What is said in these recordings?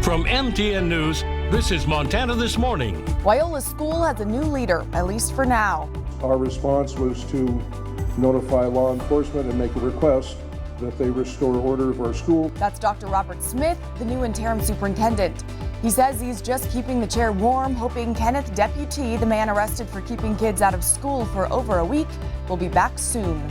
From MTN News, this is Montana This Morning. Wyola School has a new leader, at least for now. Our response was to notify law enforcement and make a request that they restore order of our school. That's Dr. Robert Smith, the new interim superintendent. He says he's just keeping the chair warm, hoping Kenneth Deputy, the man arrested for keeping kids out of school for over a week, will be back soon.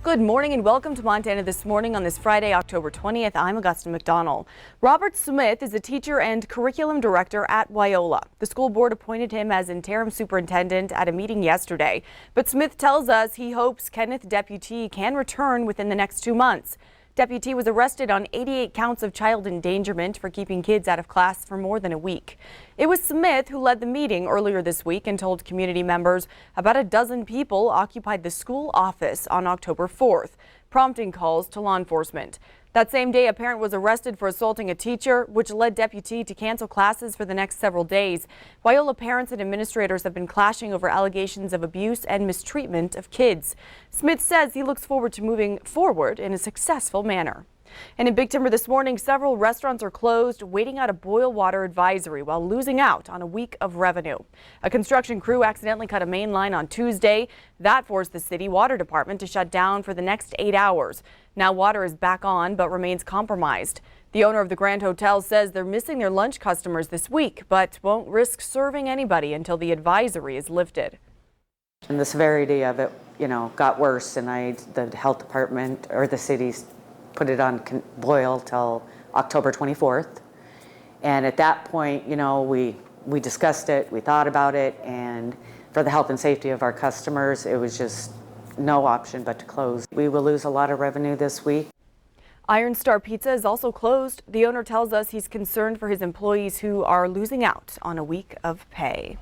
Good morning and welcome to Montana This Morning on this Friday, October 20th. I'm Augusta McDonald. Robert Smith is a teacher and curriculum director at Wyola. The school board appointed him as interim superintendent at a meeting yesterday. But Smith tells us he hopes Kenneth Deputy can return within the next 2 months. Deputy was arrested on 88 counts of child endangerment for keeping kids out of class for more than a week. It was Smith who led the meeting earlier this week and told community members about a dozen people occupied the school office on October 4th, prompting calls to law enforcement. That same day, a parent was arrested for assaulting a teacher, which led Deputy to cancel classes for the next several days. Wyola parents and administrators have been clashing over allegations of abuse and mistreatment of kids. Smith says he looks forward to moving forward in a successful manner. And in Big Timber this morning, several restaurants are closed, waiting out a boil water advisory while losing out on a week of revenue. A construction crew accidentally cut a main line on Tuesday. That forced the city water department to shut down for the next 8 hours. Now water is back on, but remains compromised. The owner of the Grand Hotel says they're missing their lunch customers this week, but won't risk serving anybody until the advisory is lifted. And the severity of it, got worse, and the health department or the city's put it on boil till October 24th. And at that point, we discussed it, we thought about it, and for the health and safety of our customers, it was just no option but to close. We will lose a lot of revenue this week. Iron Star Pizza is also closed. The owner tells us he's concerned for his employees who are losing out on a week of pay.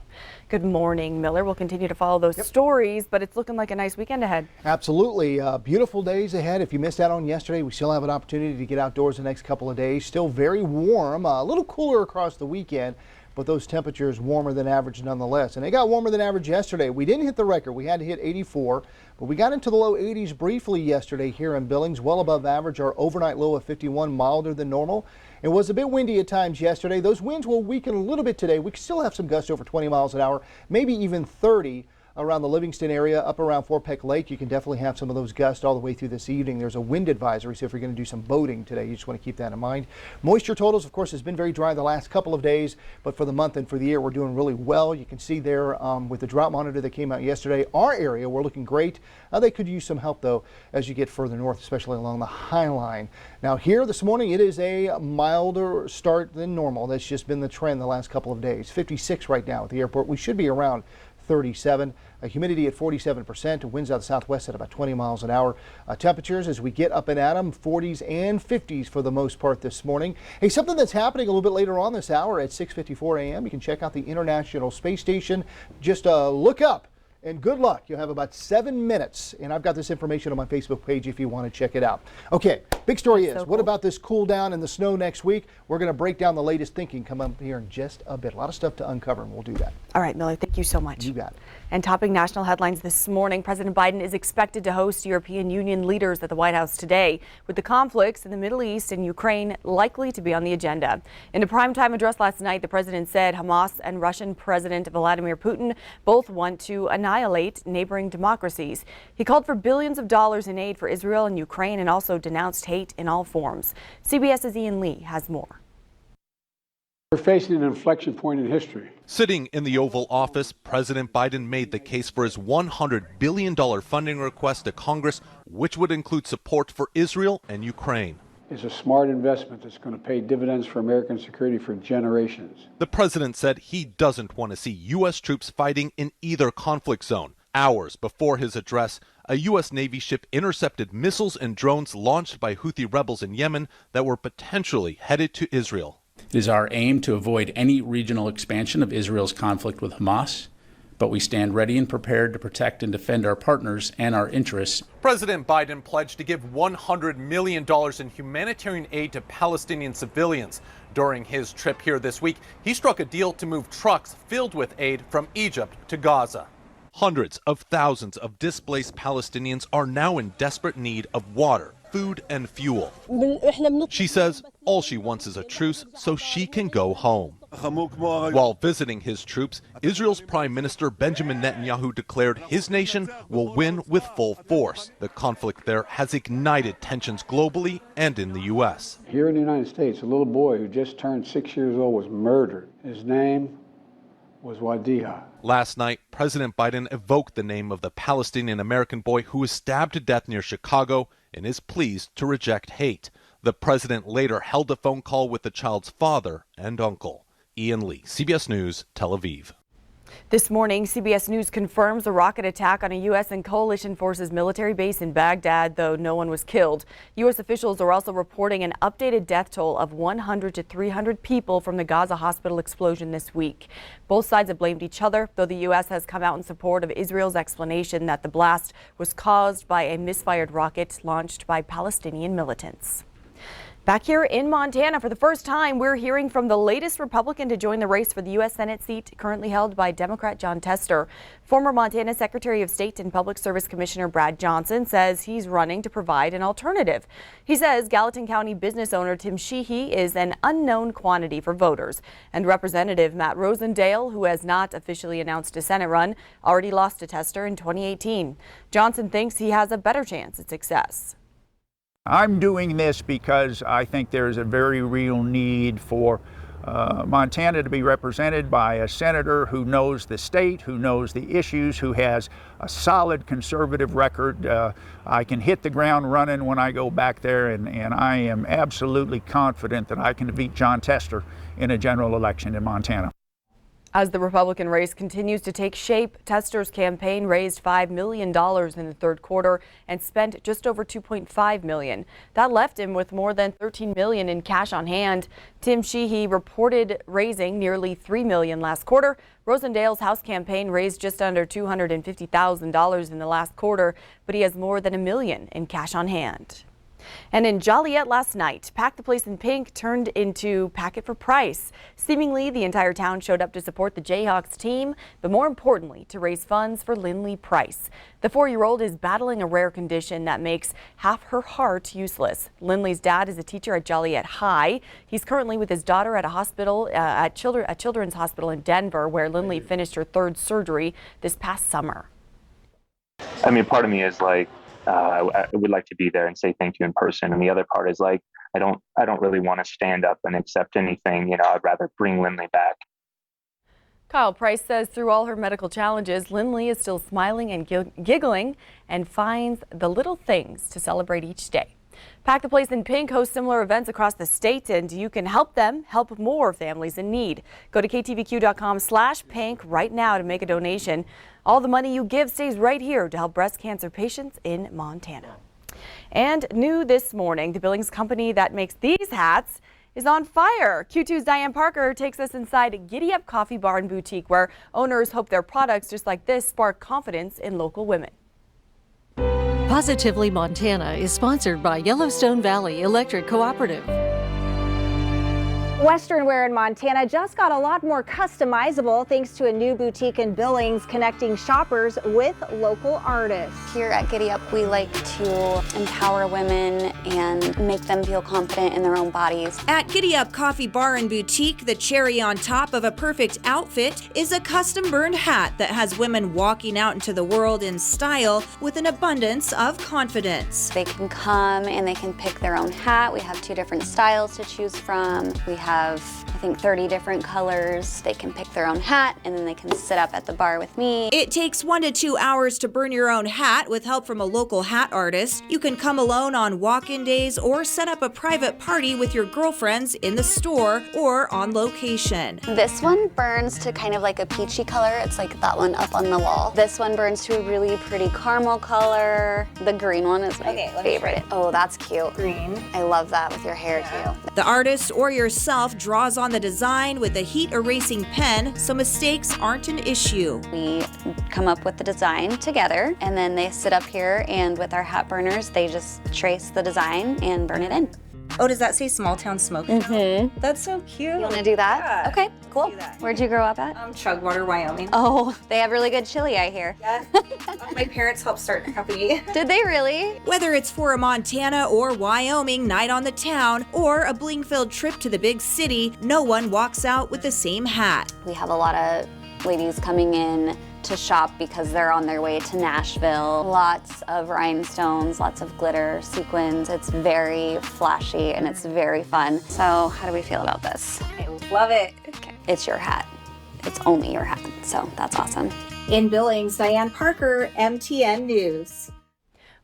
Good morning, Miller. We'll continue to follow those stories, but it's looking like a nice weekend ahead. Absolutely. Beautiful days ahead. If you missed out on yesterday, we still have an opportunity to get outdoors the next couple of days. Still very warm, a little cooler across the weekend, but those temperatures warmer than average nonetheless. And they got warmer than average yesterday. We didn't hit the record. We had to hit 84, but we got into the low 80s briefly yesterday here in Billings, well above average. Our overnight low of 51, milder than normal. It was a bit windy at times yesterday. Those winds will weaken a little bit today. We can still have some gusts over 20 miles an hour, maybe even 30. Around the Livingston area, up around Fort Peck Lake, you can definitely have some of those gusts all the way through this evening. There's a wind advisory, so if you're going to do some boating today, you just want to keep that in mind. Moisture totals, of course, has been very dry the last couple of days, but for the month and for the year, we're doing really well. You can see there with the drought monitor that came out yesterday, our area, we're looking great. They could use some help, though, as you get further north, especially along the High Line. Now, here this morning, it is a milder start than normal. That's just been the trend the last couple of days. 56 right now at the airport. We should be around 37. Humidity at 47%, winds out the southwest at about 20 miles an hour. Temperatures as we get up and at them, 40s and 50s for the most part this morning. Hey, something that's happening a little bit later on this hour at 6:54 a.m. You can check out the International Space Station. Just look up. And good luck. You'll have about 7 minutes. And I've got this information on my Facebook page if you want to check it out. Okay, big story is, what about this cool down and the snow next week? We're going to break down the latest thinking coming up here in just a bit. A lot of stuff to uncover, and we'll do that. All right, Miller, thank you so much. You got it. And topping national headlines this morning, President Biden is expected to host European Union leaders at the White House today, with the conflicts in the Middle East and Ukraine likely to be on the agenda. In a primetime address last night, the president said Hamas and Russian President Vladimir Putin both want to annihilate neighboring democracies. He called for billions of dollars in aid for Israel and Ukraine and also denounced hate in all forms. CBS's Ian Lee has more. We're facing an inflection point in history. Sitting in the Oval Office, President Biden made the case for his $100 billion funding request to Congress, which would include support for Israel and Ukraine. It's a smart investment that's going to pay dividends for American security for generations. The president said he doesn't want to see U.S. troops fighting in either conflict zone. Hours before his address, a U.S. Navy ship intercepted missiles and drones launched by Houthi rebels in Yemen that were potentially headed to Israel. It is our aim to avoid any regional expansion of Israel's conflict with Hamas, but we stand ready and prepared to protect and defend our partners and our interests. President Biden pledged to give $100 million in humanitarian aid to Palestinian civilians. During his trip here this week, he struck a deal to move trucks filled with aid from Egypt to Gaza. Hundreds of thousands of displaced Palestinians are now in desperate need of water food and fuel. She says all she wants is a truce so she can go home. While visiting his troops, Israel's Prime Minister Benjamin Netanyahu declared his nation will win with full force. The conflict there has ignited tensions globally and in the U.S. Here in the United States, a little boy who just turned 6 years old was murdered. His name was Wadiha. Last night, President Biden evoked the name of the Palestinian-American boy who was stabbed to death near Chicago and is pleased to reject hate. The president later held a phone call with the child's father and uncle. Ian Lee, CBS News, Tel Aviv. This morning, CBS News confirms a rocket attack on a U.S. and coalition forces military base in Baghdad, though no one was killed. U.S. officials are also reporting an updated death toll of 100 to 300 people from the Gaza hospital explosion this week. Both sides have blamed each other, though the U.S. has come out in support of Israel's explanation that the blast was caused by a misfired rocket launched by Palestinian militants. Back here in Montana, for the first time, we're hearing from the latest Republican to join the race for the U.S. Senate seat currently held by Democrat Jon Tester. Former Montana Secretary of State and Public Service Commissioner Brad Johnson says he's running to provide an alternative. He says Gallatin County business owner Tim Sheehy is an unknown quantity for voters. And Representative Matt Rosendale, who has not officially announced a Senate run, already lost to Tester in 2018. Johnson thinks he has a better chance at success. I'm doing this because I think there's a very real need for Montana to be represented by a senator who knows the state, who knows the issues, who has a solid conservative record. I can hit the ground running when I go back there, and I am absolutely confident that I can beat Jon Tester in a general election in Montana. As the Republican race continues to take shape, Tester's campaign raised $5 million in the third quarter and spent just over $2.5 million. That left him with more than $13 million in cash on hand. Tim Sheehy reported raising nearly $3 million last quarter. Rosendale's House campaign raised just under $250,000 in the last quarter, but he has more than $1 million in cash on hand. And in Joliet last night, Pack the Place in Pink turned into Pack It for Price. Seemingly, the entire town showed up to support the Jayhawks team, but more importantly, to raise funds for Lindley Price. The 4-year-old is battling a rare condition that makes half her heart useless. Lindley's dad is a teacher at Joliet High. He's currently with his daughter at a hospital, at Children's Hospital in Denver, where Lindley finished her 3rd surgery this past summer. I mean, part of me is like, I would like to be there and say thank you in person. And the other part is like, I don't really want to stand up and accept anything. You know, I'd rather bring Lindley back. Kyle Price says through all her medical challenges, Lindley is still smiling and giggling and finds the little things to celebrate each day. Pack the Place in Pink hosts similar events across the state, and you can help them help more families in need. Go to ktvq.com/pink right now to make a donation. All the money you give stays right here to help breast cancer patients in Montana. And new this morning, the Billings company that makes these hats is on fire. Q2's Diane Parker takes us inside Giddy Up Coffee Bar and Boutique, where owners hope their products just like this spark confidence in local women. Positively Montana is sponsored by Yellowstone Valley Electric Cooperative. Western wear in Montana just got a lot more customizable thanks to a new boutique in Billings connecting shoppers with local artists. Here at Giddy Up, we like to empower women and make them feel confident in their own bodies. At Giddy Up Coffee Bar and Boutique, the cherry on top of a perfect outfit is a custom burned hat that has women walking out into the world in style with an abundance of confidence. They can come and they can pick their own hat. We have 2 different styles to choose from. We have, I think, 30 different colors. They can pick their own hat and then they can sit up at the bar with me. It takes 1 to 2 hours to burn your own hat with help from a local hat artist. You can come alone on walk-in days or set up a private party with your girlfriends in the store or on location. This one burns to kind of like a peachy color. It's like that one up on the wall. This one burns to a really pretty caramel color. The green one is my favorite. Oh, that's cute. Green. I love that with your hair too. The artist or yourself draws on the design with a heat erasing pen so mistakes aren't an issue. We come up with the design together and then they sit up here and with our hat burners they just trace the design and burn it in. Oh, does that say Small Town Smoke Shop? Mm-hmm. That's so cute. You want to do that? Yeah. Okay, cool. Where'd you grow up at? Chugwater, Wyoming. Oh, they have really good chili, I hear. Yeah. My parents helped start the company. Did they really? Whether it's for a Montana or Wyoming night on the town or a bling-filled trip to the big city, no one walks out with the same hat. We have a lot of ladies coming in to shop because they're on their way to Nashville. Lots of rhinestones, lots of glitter, sequins. It's very flashy and it's very fun. So how do we feel about this? I love it. Okay. It's your hat. It's only your hat, so that's awesome. In Billings, Diane Parker, MTN News.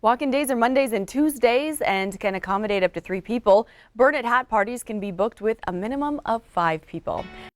Walk-in days are Mondays and Tuesdays and can accommodate up to 3 people. Burn It hat parties can be booked with a minimum of 5 people.